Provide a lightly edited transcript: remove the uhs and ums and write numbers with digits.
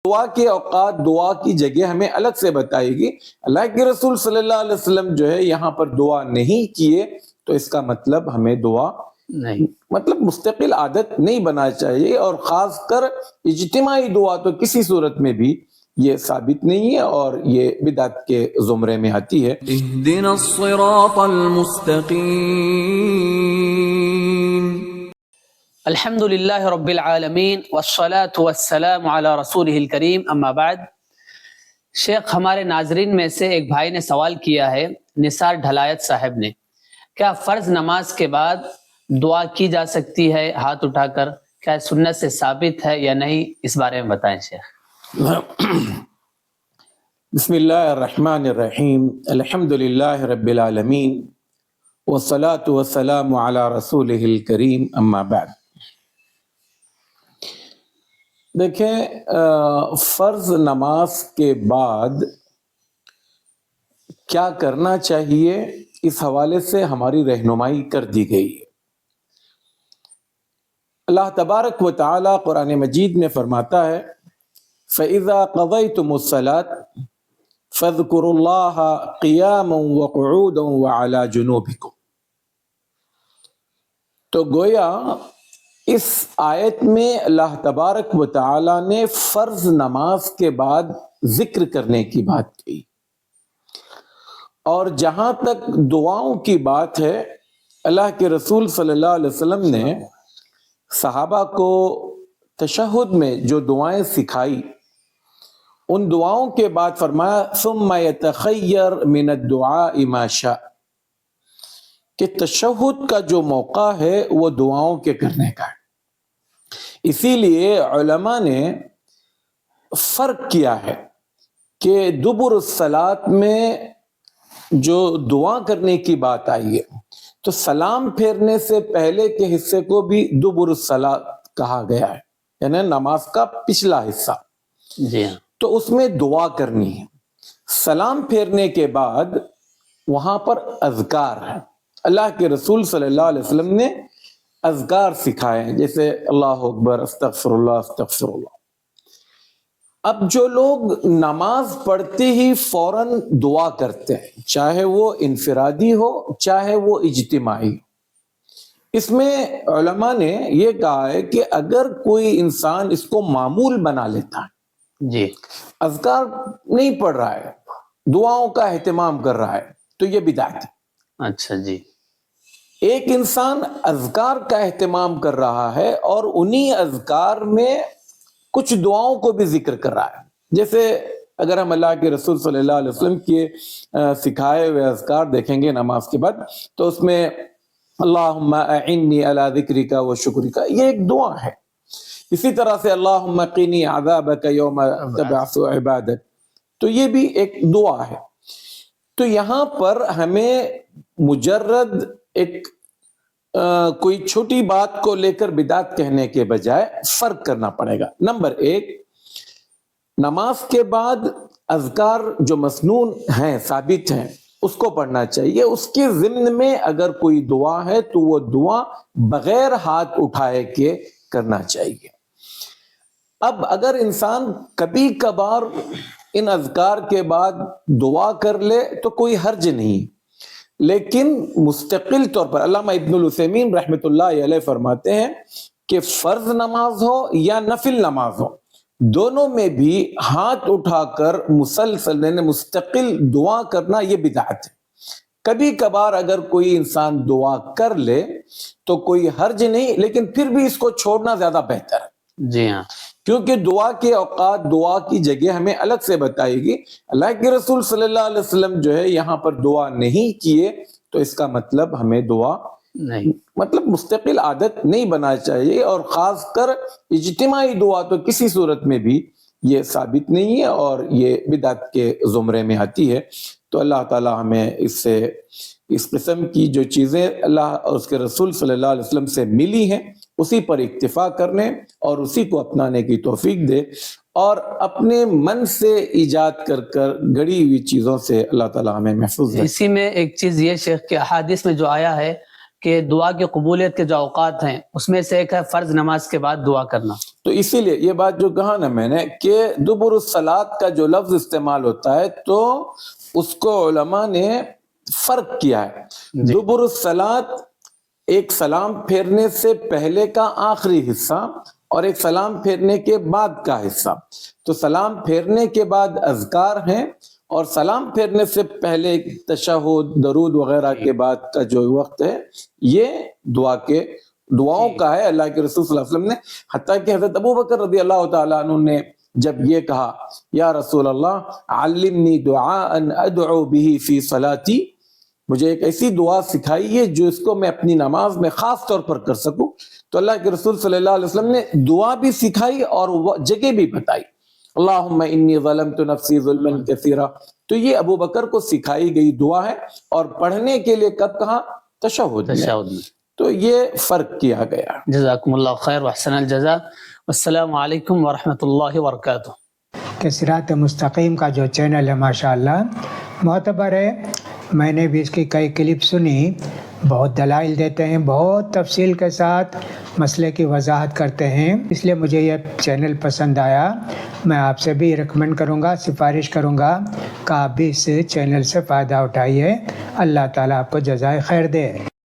دعا کے اوقات، دعا کی جگہ ہمیں الگ سے بتائے گی۔ اللہ کے رسول صلی اللہ علیہ وسلم جو ہے یہاں پر دعا نہیں کیے تو اس کا مطلب ہمیں دعا نہیں، مطلب مستقل عادت نہیں بنانا چاہیے، اور خاص کر اجتماعی دعا تو کسی صورت میں بھی یہ ثابت نہیں ہے اور یہ بدعت کے زمرے میں آتی ہے۔ اهدنا الصراط المستقیم۔ الحمد للہ رب العالمین والصلاة والسلام علی رسولہ الکریم، اما بعد۔ شیخ، ہمارے ناظرین میں سے ایک بھائی نے سوال کیا ہے، نثار ڈھلایت صاحب نے، کیا فرض نماز کے بعد دعا کی جا سکتی ہے ہاتھ اٹھا کر؟ کیا سنت سے ثابت ہے یا نہیں؟ اس بارے میں بتائیں شیخ۔ بسم اللہ الرحمن الرحیم، الحمد للہ رب العالمین والصلاة والسلام علی رسولہ الکریم، اما بعد۔ دیکھیں، فرض نماز کے بعد کیا کرنا چاہیے اس حوالے سے ہماری رہنمائی کر دی گئی ہے۔ اللہ تبارک و تعالی قرآن مجید میں فرماتا ہے فَإِذَا قَضَيْتُمُ الصَّلَاةَ فَاذْكُرُوا اللَّهَ قِيَامًا وَقُعُودًا وَعَلَى جُنُوبِكُمْ۔ تو گویا اس آیت میں اللہ تبارک و تعالی نے فرض نماز کے بعد ذکر کرنے کی بات کی، اور جہاں تک دعاؤں کی بات ہے، اللہ کے رسول صلی اللہ علیہ وسلم نے صحابہ کو تشہد میں جو دعائیں سکھائی، ان دعاؤں کے بعد فرمایا ثم يتخیر من الدعاء ما شاء، کہ تشہد کا جو موقع ہے وہ دعاؤں کے کرنے کا ہے۔ اسی لیے علماء نے فرق کیا ہے کہ دبر الصلاۃ میں جو دعا کرنے کی بات آئی ہے تو سلام پھیرنے سے پہلے کے حصے کو بھی دبر الصلاۃ کہا گیا ہے، یعنی نماز کا پچھلا حصہ۔ جی ہاں، تو اس میں دعا کرنی ہے۔ سلام پھیرنے کے بعد وہاں پر اذکار ہے، اللہ کے رسول صلی اللہ علیہ وسلم نے اذکار سکھائے ہیں، جیسے اللہ اکبر، استغفر اللہ، استغفر اللہ۔ اب جو لوگ نماز پڑھتے ہی فوراً دعا کرتے ہیں، چاہے وہ انفرادی ہو چاہے وہ اجتماعی ہو، اس میں علماء نے یہ کہا ہے کہ اگر کوئی انسان اس کو معمول بنا لیتا ہے، جی، اذکار نہیں پڑھ رہا ہے، دعاؤں کا اہتمام کر رہا ہے، تو یہ بدعت ہے۔ اچھا جی، ایک انسان اذکار کا اہتمام کر رہا ہے اور انہی اذکار میں کچھ دعاؤں کو بھی ذکر کر رہا ہے، جیسے اگر ہم اللہ کے رسول صلی اللہ علیہ وسلم کے سکھائے ہوئے اذکار دیکھیں گے نماز کے بعد، تو اس میں اللہم اعنی علی ذکرک و شکرک، یہ ایک دعا ہے۔ اسی طرح سے اللہم قنی عذابک یوم تبعث عبادک، تو یہ بھی ایک دعا ہے۔ تو یہاں پر ہمیں مجرد ایک کوئی چھوٹی بات کو لے کر بدعت کہنے کے بجائے فرق کرنا پڑے گا۔ نمبر ایک، نماز کے بعد اذکار جو مسنون ہیں، ثابت ہیں، اس کو پڑھنا چاہیے۔ اس کے ضمن میں اگر کوئی دعا ہے تو وہ دعا بغیر ہاتھ اٹھائے کے کرنا چاہیے۔ اب اگر انسان کبھی کبھار ان اذکار کے بعد دعا کر لے تو کوئی حرج نہیں، لیکن مستقل طور پر علامہ ابن العثیمین رحمۃ اللہ علیہ فرماتے ہیں کہ فرض نماز ہو یا نفل نماز ہو، دونوں میں بھی ہاتھ اٹھا کر مسلسل یعنی مستقل دعا کرنا یہ بدعت ہے۔ کبھی کبھار اگر کوئی انسان دعا کر لے تو کوئی حرج نہیں، لیکن پھر بھی اس کو چھوڑنا زیادہ بہتر ہے۔ جی ہاں، کیونکہ دعا کے اوقات، دعا کی جگہ ہمیں الگ سے بتائے گی۔ اللہ کے رسول صلی اللہ علیہ وسلم جو ہے یہاں پر دعا نہیں کیے تو اس کا مطلب ہمیں دعا نہیں، مطلب مستقل عادت نہیں بنانا چاہیے، اور خاص کر اجتماعی دعا تو کسی صورت میں بھی یہ ثابت نہیں ہے اور یہ بدعت کے زمرے میں آتی ہے۔ تو اللہ تعالی ہمیں اس قسم کی جو چیزیں اللہ اور اس کے رسول صلی اللہ علیہ وسلم سے ملی ہیں اسی پر اکتفا کرنے اور اسی کو اپنانے کی توفیق دے، اور اپنے من سے ایجاد کر گڑی ہوئی چیزوں سے اللہ تعالی ہمیں محفوظ رکھے۔ اسی میں ایک چیز یہ شیخ کے احادیث میں جو آیا ہے کہ دعا کی قبولیت کے جو اوقات ہیں اس میں سے ایک ہے فرض نماز کے بعد دعا کرنا. تو اسی لیے یہ بات جو کہا نا میں نے کہ دبر الصلاۃ کا جو لفظ استعمال ہوتا ہے تو اس کو علماء نے فرق کیا ہے. دبر الصلاۃ ایک سلام پھیرنے سے پہلے کا آخری حصہ اور ایک سلام پھیرنے کے بعد کا حصہ. تو سلام پھیرنے کے بعد اذکار ہیں اور سلام پھیرنے سے پہلے تشہد درود وغیرہ کے بعد کا جو وقت ہے یہ دعاؤں کا ہے. اللہ کے رسول صلی اللہ علیہ وسلم نے حتیٰ کہ حضرت ابو بکر رضی اللہ تعالیٰ عنہ نے جب یہ کہا یا رسول اللہ علمنی دعاء ادعو به فی صلاتی، مجھے ایک ایسی دعا سکھائیے جو اس کو میں اپنی نماز میں خاص طور پر کر سکوں، تو اللہ کے رسول صلی اللہ علیہ وسلم نے دعا بھی سکھائی اور جگہ بھی بتائی. اللہم انی ظلمت نفسی ظلما کثیرا، تو یہ ابو بکر کو سکھائی گئی دعا ہے اور پڑھنے کے لیے کب کہا؟ تشہد میں. تو یہ فرق کیا گیا. جزاکم اللہ خیر واحسن الجزاء. والسلام علیکم ورحمۃ اللہ وبرکاتہ. کہ صراط مستقیم کا جو چینل ہے ماشاءاللہ معتبر ہے. میں نے بھی اس کی کئی کلپ سنی، بہت دلائل دیتے ہیں، بہت تفصیل کے ساتھ مسئلے کی وضاحت کرتے ہیں، اس لیے مجھے یہ چینل پسند آیا. میں آپ سے بھی ریکمینڈ کروں گا، سفارش کروں گا کہ آپ بھی اس چینل سے فائدہ اٹھائیے. اللہ تعالیٰ آپ کو جزائے خیر دے.